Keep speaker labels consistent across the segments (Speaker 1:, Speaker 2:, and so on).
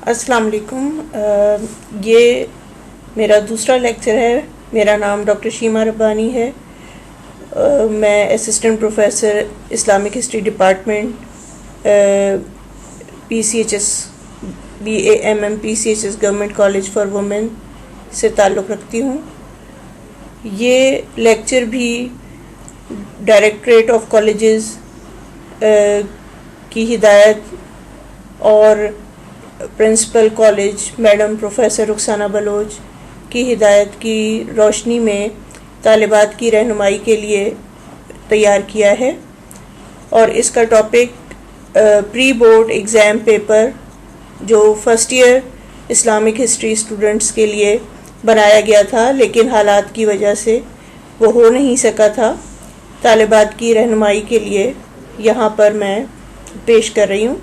Speaker 1: السلام علیکم. یہ میرا دوسرا لیکچر ہے. میرا نام ڈاکٹر شیما ربانی ہے. میں assistant professor Islamic history department PCHS BAMM PCHS government college for women سے تعلق رکھتی ہوں. یہ لیکچر بھی ڈائریکٹریٹ آف کالجز کی ہدایت اور principal college madam professor Rukhsana Baloch کی ہدایت کی روشنی میں طالبات کی رہنمائی کے لیے تیار کیا ہے. اور اس کا topic pre board exam paper جو first year Islamic history students کے لیے بنایا گیا تھا لیکن حالات کی وجہ سے وہ ہو نہیں سکا تھا. طالبات کی رہنمائی کے لیے یہاں پر میں پیش کر رہی ہوں.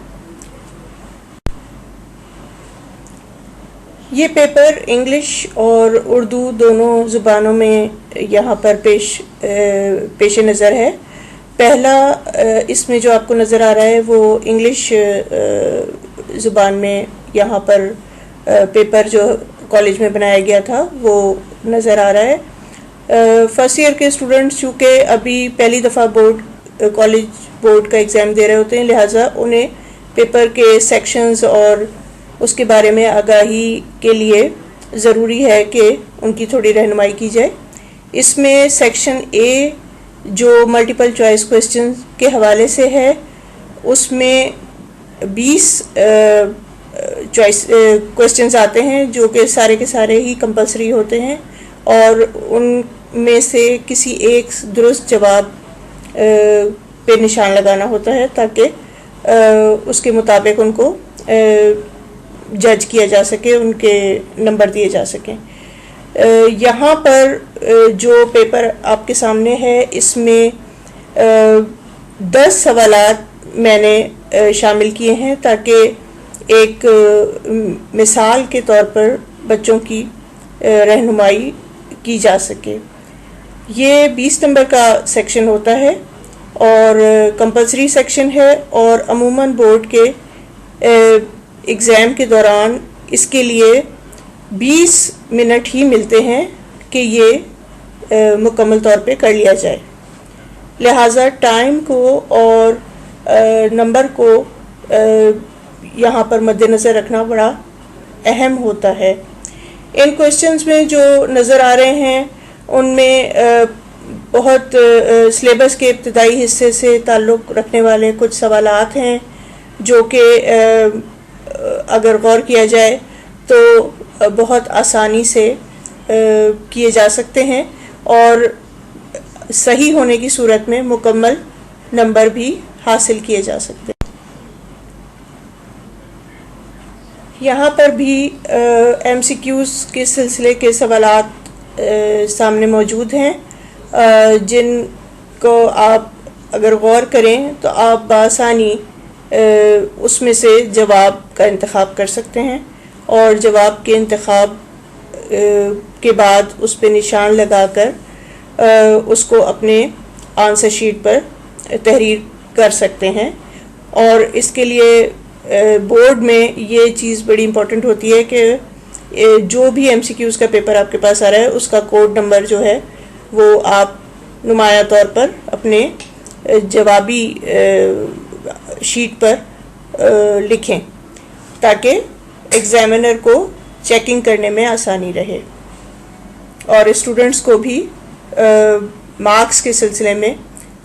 Speaker 1: یہ پیپر انگلش اور اردو دونوں زبانوں میں یہاں پر پیش نظر ہے. پہلا اس میں جو آپ کو نظر آ رہا ہے وہ انگلش زبان میں یہاں پر پیپر جو کالج میں بنایا گیا تھا وہ نظر آ رہا ہے. فرسٹ ایئر کے اسٹوڈنٹس چونکہ ابھی پہلی دفعہ کالج بورڈ کا ایگزام دے رہے ہوتے ہیں لہٰذا انہیں پیپر کے سیکشنز اور اس کے بارے میں آگاہی کے لیے ضروری ہے کہ ان کی تھوڑی رہنمائی کی جائے. اس میں سیکشن A جو ملٹیپل چوائس کوسچن کے حوالے سے ہے اس میں 20 چوائس کوسچنز آتے ہیں جو کہ سارے کے سارے ہی کمپلسری ہوتے ہیں اور ان میں سے کسی ایک درست جواب پہ نشان لگانا ہوتا ہے تاکہ اس کے مطابق ان کو جج کیا جا سکے, ان کے نمبر دیے جا سکیں. یہاں پر جو پیپر آپ کے سامنے ہے اس میں 10 سوالات میں نے شامل کیے ہیں تاکہ ایک مثال کے طور پر بچوں کی رہنمائی کی جا سکے. یہ 20 نمبر کا سیکشن ہوتا ہے اور کمپلسری سیکشن ہے اور عموماً بورڈ کے ایگزام کے دوران اس کے لیے 20 منٹ ہی ملتے ہیں کہ یہ مکمل طور پہ کر لیا جائے. لہٰذا ٹائم کو اور نمبر کو یہاں پر مد نظر رکھنا بڑا اہم ہوتا ہے. ان کوسچنز میں جو نظر آ رہے ہیں ان میں بہت سلیبس کے ابتدائی حصے سے تعلق رکھنے والے کچھ سوالات ہیں جو کہ اگر غور کیا جائے تو بہت آسانی سے کیے جا سکتے ہیں اور صحیح ہونے کی صورت میں مکمل نمبر بھی حاصل کیے جا سکتے ہیں. یہاں پر بھی MCQs کے سلسلے کے سوالات سامنے موجود ہیں جن کو آپ اگر غور کریں تو آپ بآسانی اس میں سے جواب کا انتخاب کر سکتے ہیں اور جواب کے انتخاب کے بعد اس پہ نشان لگا کر اس کو اپنے آنسر شیٹ پر تحریر کر سکتے ہیں. اور اس کے لیے بورڈ میں یہ چیز بڑی امپورٹنٹ ہوتی ہے کہ جو بھی MCQs کا پیپر آپ کے پاس آ رہا ہے اس کا کوڈ نمبر جو ہے وہ آپ نمایاں طور پر اپنے جوابی شیٹ پر لکھیں تاکہ ایگزامینر کو چیکنگ کرنے میں آسانی رہے اور اسٹوڈنٹس کو بھی مارکس کے سلسلے میں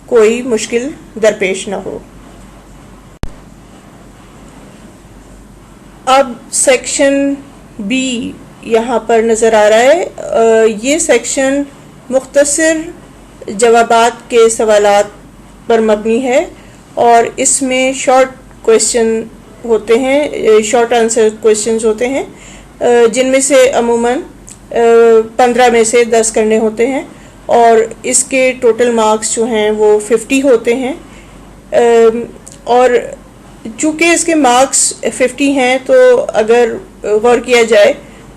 Speaker 1: کوئی مشکل درپیش نہ ہو. اب سیکشن B یہاں پر نظر آ رہا ہے. یہ سیکشن مختصر جوابات کے سوالات پر مبنی ہے اور اس میں شارٹ کویسچن ہوتے ہیں, شارٹ آنسر کویسچنز ہوتے ہیں جن میں سے عموماً 15 میں سے 10 کرنے ہوتے ہیں اور اس کے ٹوٹل مارکس جو ہیں وہ 50 ہوتے ہیں. اور چونکہ اس کے مارکس 50 ہیں تو اگر غور کیا جائے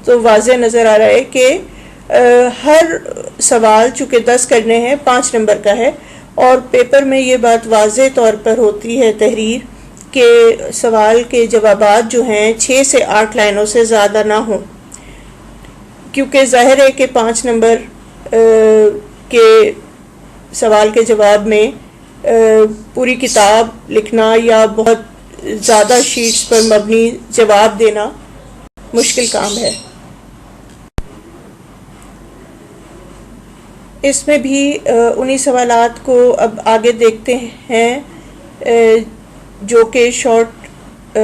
Speaker 1: تو واضح نظر آ رہا ہے کہ ہر سوال چونکہ 10 کرنے ہیں 5 نمبر کا ہے اور پیپر میں یہ بات واضح طور پر ہوتی ہے تحریر کہ سوال کے جوابات جو ہیں 6 سے 8 لائنوں سے زیادہ نہ ہوں، کیونکہ ظاہر ہے کہ 5 نمبر کے سوال کے جواب میں پوری کتاب لکھنا یا بہت زیادہ شیٹس پر مبنی جواب دینا مشکل کام ہے۔ اس میں بھی انہی سوالات کو اب آگے دیکھتے ہیں جو کہ شارٹ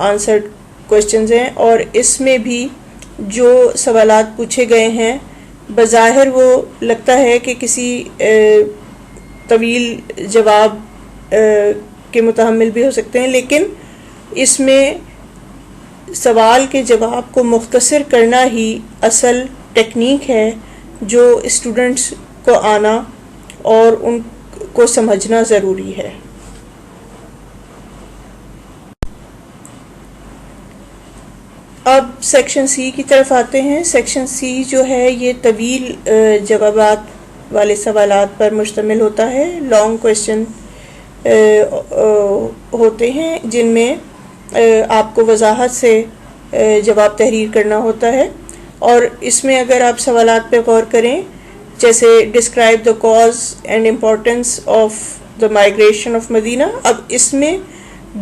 Speaker 1: آنسرڈ کوشچنز ہیں، اور اس میں بھی جو سوالات پوچھے گئے ہیں بظاہر وہ لگتا ہے کہ کسی طویل جواب کے متحمل بھی ہو سکتے ہیں، لیکن اس میں سوال کے جواب کو مختصر کرنا ہی اصل ٹیکنیک ہے جو اسٹوڈنٹس کو آنا اور ان کو سمجھنا ضروری ہے۔ اب سیکشن سی کی طرف آتے ہیں۔ سیکشن سی جو ہے یہ طویل جوابات والے سوالات پر مشتمل ہوتا ہے، لانگ کویسچن ہوتے ہیں جن میں آپ کو وضاحت سے جواب تحریر کرنا ہوتا ہے، اور اس میں اگر آپ سوالات پہ غور کریں جیسے describe the cause and importance of the migration of Medina, اب اس میں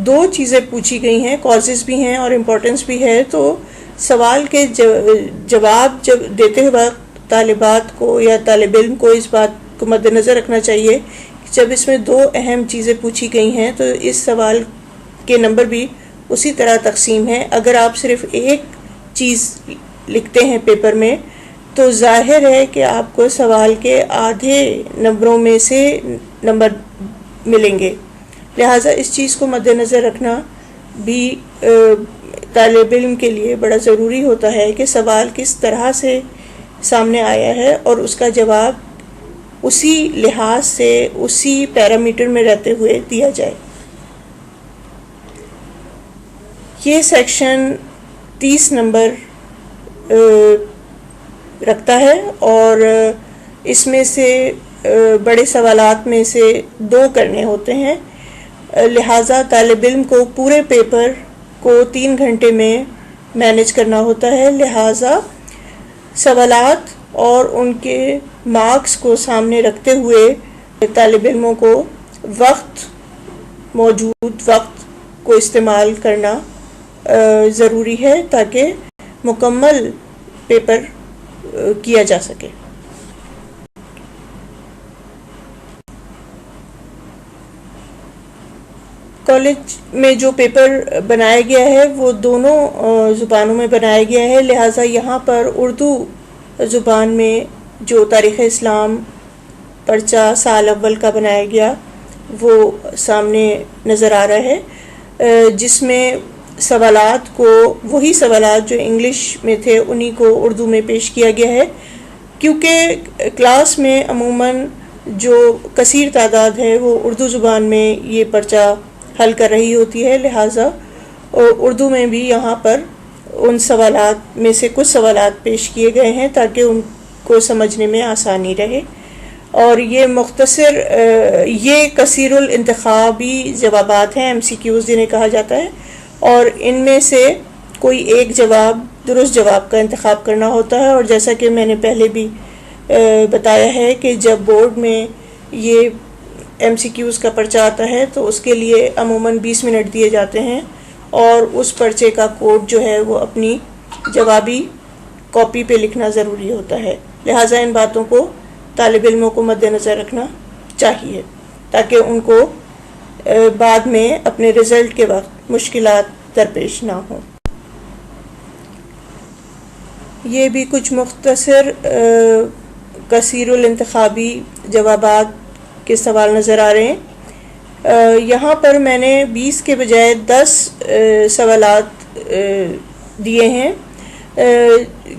Speaker 1: 2 چیزیں پوچھی گئی ہیں، کازز بھی ہیں اور امپورٹنس بھی ہے، تو سوال کے جواب جب دیتے وقت طالبات کو یا طالب علم کو اس بات کو مد نظر رکھنا چاہیے کہ جب اس میں 2 اہم چیزیں پوچھی گئی ہیں تو اس سوال کے نمبر بھی اسی طرح تقسیم ہے۔ اگر آپ صرف ایک چیز لکھتے ہیں پیپر میں تو ظاہر ہے کہ آپ کو سوال کے آدھے نمبروں میں سے نمبر ملیں گے، لہٰذا اس چیز کو مد نظر رکھنا بھی طالب علم کے لیے بڑا ضروری ہوتا ہے کہ سوال کس طرح سے سامنے آیا ہے اور اس کا جواب اسی لحاظ سے اسی پیرامیٹر میں رہتے ہوئے دیا جائے۔ یہ سیکشن 30 نمبر رکھتا ہے اور اس میں سے بڑے سوالات میں سے 2 کرنے ہوتے ہیں، لہٰذا طالب علم کو پورے پیپر کو 3 گھنٹے میں مینیج کرنا ہوتا ہے، لہٰذا سوالات اور ان کے مارکس کو سامنے رکھتے ہوئے طالب علموں کو موجود وقت کو استعمال کرنا ضروری ہے تاکہ مکمل پیپر کیا جا سکے۔ کالج میں جو پیپر بنایا گیا ہے وہ دونوں زبانوں میں بنایا گیا ہے، لہٰذا یہاں پر اردو زبان میں جو تاریخ اسلام پرچہ سال اول کا بنایا گیا وہ سامنے نظر آ رہا ہے، جس میں سوالات کو وہی سوالات جو انگلش میں تھے انہی کو اردو میں پیش کیا گیا ہے، کیونکہ کلاس میں عموماً جو کثیر تعداد ہے وہ اردو زبان میں یہ پرچہ حل کر رہی ہوتی ہے، لہٰذا اردو میں بھی یہاں پر ان سوالات میں سے کچھ سوالات پیش کیے گئے ہیں تاکہ ان کو سمجھنے میں آسانی رہے، اور یہ مختصر یہ کثیر الانتخابی جوابات ہیں، MCQs جنہیں کہا جاتا ہے، اور ان میں سے کوئی ایک جواب درست جواب کا انتخاب کرنا ہوتا ہے، اور جیسا کہ میں نے پہلے بھی بتایا ہے کہ جب بورڈ میں یہ MCQs کا پرچہ آتا ہے تو اس کے لیے عموماً 20 منٹ دیے جاتے ہیں، اور اس پرچے کا کوڈ جو ہے وہ اپنی جوابی کاپی پہ لکھنا ضروری ہوتا ہے، لہٰذا ان باتوں کو طالب علموں کو مد نظر رکھنا چاہیے تاکہ ان کو بعد میں اپنے رزلٹ کے وقت مشکلات درپیش نہ ہوں۔ یہ بھی کچھ مختصر کثیر الانتخابی جوابات کے سوال نظر آ رہے ہیں۔ یہاں پر میں نے 20 کے بجائے 10 سوالات دیے ہیں،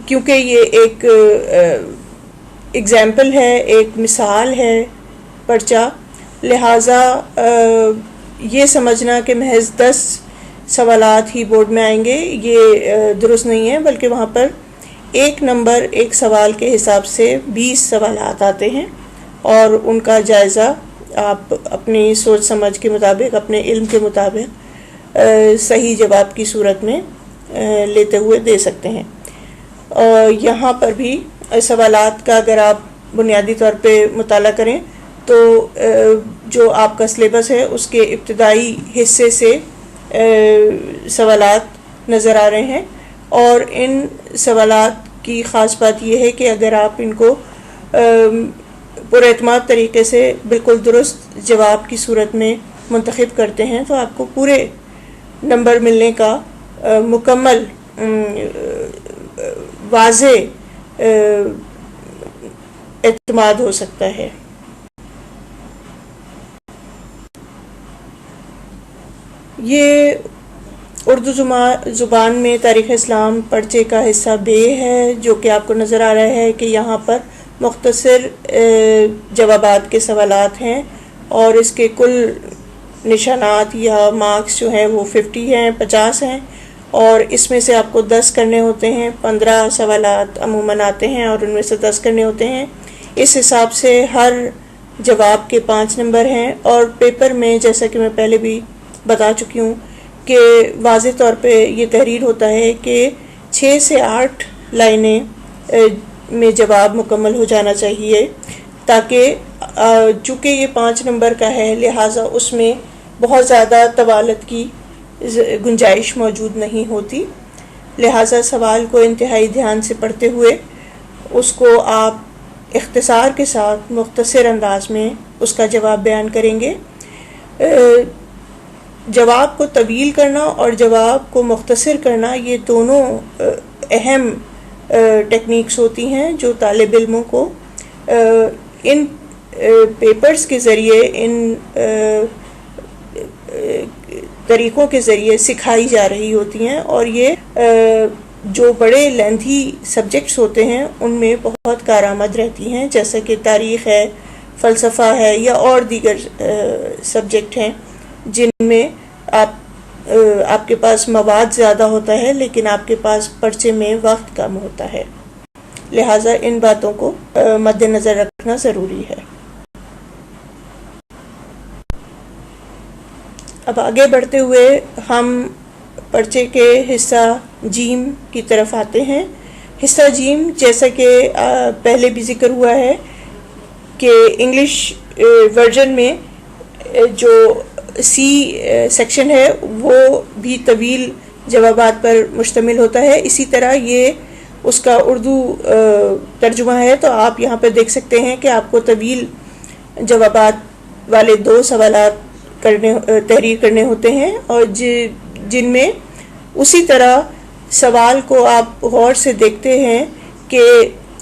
Speaker 1: کیونکہ یہ ایک ایگزامپل ہے، ایک مثال ہے پرچہ، لہٰذا یہ سمجھنا کہ محض 10 سوالات ہی بورڈ میں آئیں گے یہ درست نہیں ہے، بلکہ وہاں پر 1 نمبر ایک سوال کے حساب سے 20 سوالات آتے ہیں اور ان کا جائزہ آپ اپنی سوچ سمجھ کے مطابق، اپنے علم کے مطابق صحیح جواب کی صورت میں لیتے ہوئے دے سکتے ہیں۔ اور یہاں پر بھی سوالات کا اگر آپ بنیادی طور پہ مطالعہ کریں تو جو آپ کا سلیبس ہے اس کے ابتدائی حصے سے سوالات نظر آ رہے ہیں، اور ان سوالات کی خاص بات یہ ہے کہ اگر آپ ان کو پر اعتماد طریقے سے بالکل درست جواب کی صورت میں منتخب کرتے ہیں تو آپ کو پورے نمبر ملنے کا مکمل واضح اعتماد ہو سکتا ہے۔ یہ اردو زبان میں تاریخ اسلام پرچے کا حصہ بے ہے، جو کہ آپ کو نظر آ رہا ہے کہ یہاں پر مختصر جوابات کے سوالات ہیں، اور اس کے کل نشانات یا مارکس جو ہیں وہ 50 ہیں، 50 ہیں، اور اس میں سے آپ کو 10 کرنے ہوتے ہیں۔ 15 سوالات عموماً آتے ہیں اور ان میں سے 10 کرنے ہوتے ہیں۔ اس حساب سے ہر جواب کے 5 نمبر ہیں، اور پیپر میں جیسا کہ میں پہلے بھی بتا چکی ہوں کہ واضح طور پہ یہ تحریر ہوتا ہے کہ 6 سے 8 لائنیں میں جواب مکمل ہو جانا چاہیے، تاکہ چونکہ یہ 5 نمبر کا ہے لہٰذا اس میں بہت زیادہ طوالت کی گنجائش موجود نہیں ہوتی، لہٰذا سوال کو انتہائی دھیان سے پڑھتے ہوئے اس کو آپ اختصار کے ساتھ مختصر انداز میں اس کا جواب بیان کریں گے۔ جواب کو طویل کرنا اور جواب کو مختصر کرنا یہ دونوں اہم ٹیکنیکس ہوتی ہیں جو طالب علموں کو ان پیپرز کے ذریعے، ان طریقوں کے ذریعے سکھائی جا رہی ہوتی ہیں، اور یہ جو بڑے لینتھی سبجیکٹس ہوتے ہیں ان میں بہت کارآمد رہتی ہیں، جیسا کہ تاریخ ہے، فلسفہ ہے، یا اور دیگر سبجیکٹ ہیں جن میں آپ کے پاس مواد زیادہ ہوتا ہے لیکن آپ کے پاس پرچے میں وقت کم ہوتا ہے، لہٰذا ان باتوں کو مد نظر رکھنا ضروری ہے۔ اب آگے بڑھتے ہوئے ہم پرچے کے حصہ جیم کی طرف آتے ہیں۔ حصہ جیم جیسا کہ پہلے بھی ذکر ہوا ہے کہ انگلش ورژن میں جو سی سیکشن ہے وہ بھی طویل جوابات پر مشتمل ہوتا ہے، اسی طرح یہ اس کا اردو ترجمہ ہے، تو آپ یہاں پہ دیکھ سکتے ہیں کہ آپ کو طویل جوابات والے 2 سوالات تحریر کرنے ہوتے ہیں، اور جن میں اسی طرح سوال کو آپ غور سے دیکھتے ہیں کہ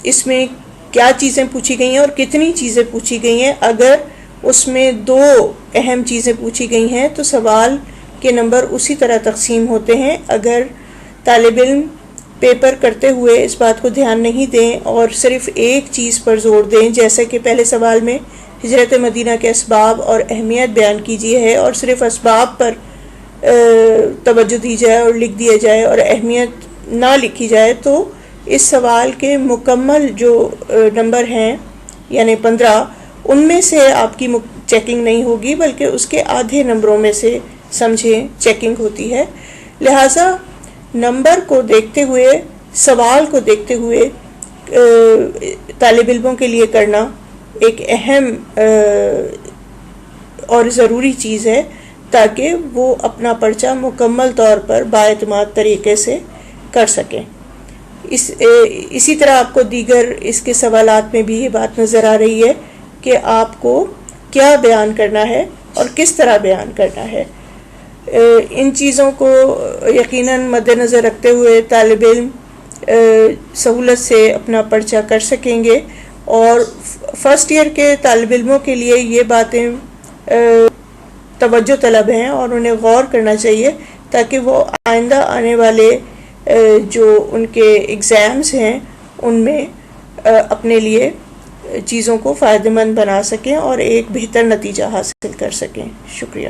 Speaker 1: اس میں کیا چیزیں پوچھی گئی ہیں اور کتنی چیزیں پوچھی گئی ہیں۔ اگر اس میں 2 اہم چیزیں پوچھی گئی ہیں تو سوال کے نمبر اسی طرح تقسیم ہوتے ہیں۔ اگر طالب علم پیپر کرتے ہوئے اس بات کو دھیان نہیں دیں اور صرف ایک چیز پر زور دیں، جیسا کہ پہلے سوال میں ہجرت مدینہ کے اسباب اور اہمیت بیان کیجیے ہے، اور صرف اسباب پر توجہ دی جائے اور لکھ دیا جائے اور اہمیت نہ لکھی جائے، تو اس سوال کے مکمل جو نمبر ہیں یعنی 15 ان میں سے آپ کی چیکنگ نہیں ہوگی، بلکہ اس کے آدھے نمبروں میں سے سمجھیں چیکنگ ہوتی ہے۔ لہٰذا نمبر کو دیکھتے ہوئے، سوال کو دیکھتے ہوئے طالب علموں کے لیے کرنا ایک اہم اور ضروری چیز ہے، تاکہ وہ اپنا پرچہ مکمل طور پر بااعتماد طریقے سے کر سکیں۔ اسی طرح آپ کو دیگر اس کے سوالات میں بھی یہ بات نظر آ رہی ہے کہ آپ کو کیا بیان کرنا ہے اور کس طرح بیان کرنا ہے۔ ان چیزوں کو یقیناً مد نظر رکھتے ہوئے طالب علم سہولت سے اپنا پرچہ کر سکیں گے، اور فرسٹ ایئر کے طالب علموں کے لیے یہ باتیں توجہ طلب ہیں اور انہیں غور کرنا چاہیے، تاکہ وہ آئندہ آنے والے جو ان کے ایگزامز ہیں ان میں اپنے لیے چیزوں کو فائدہ مند بنا سکیں اور ایک بہتر نتیجہ حاصل کر سکیں۔ شکریہ۔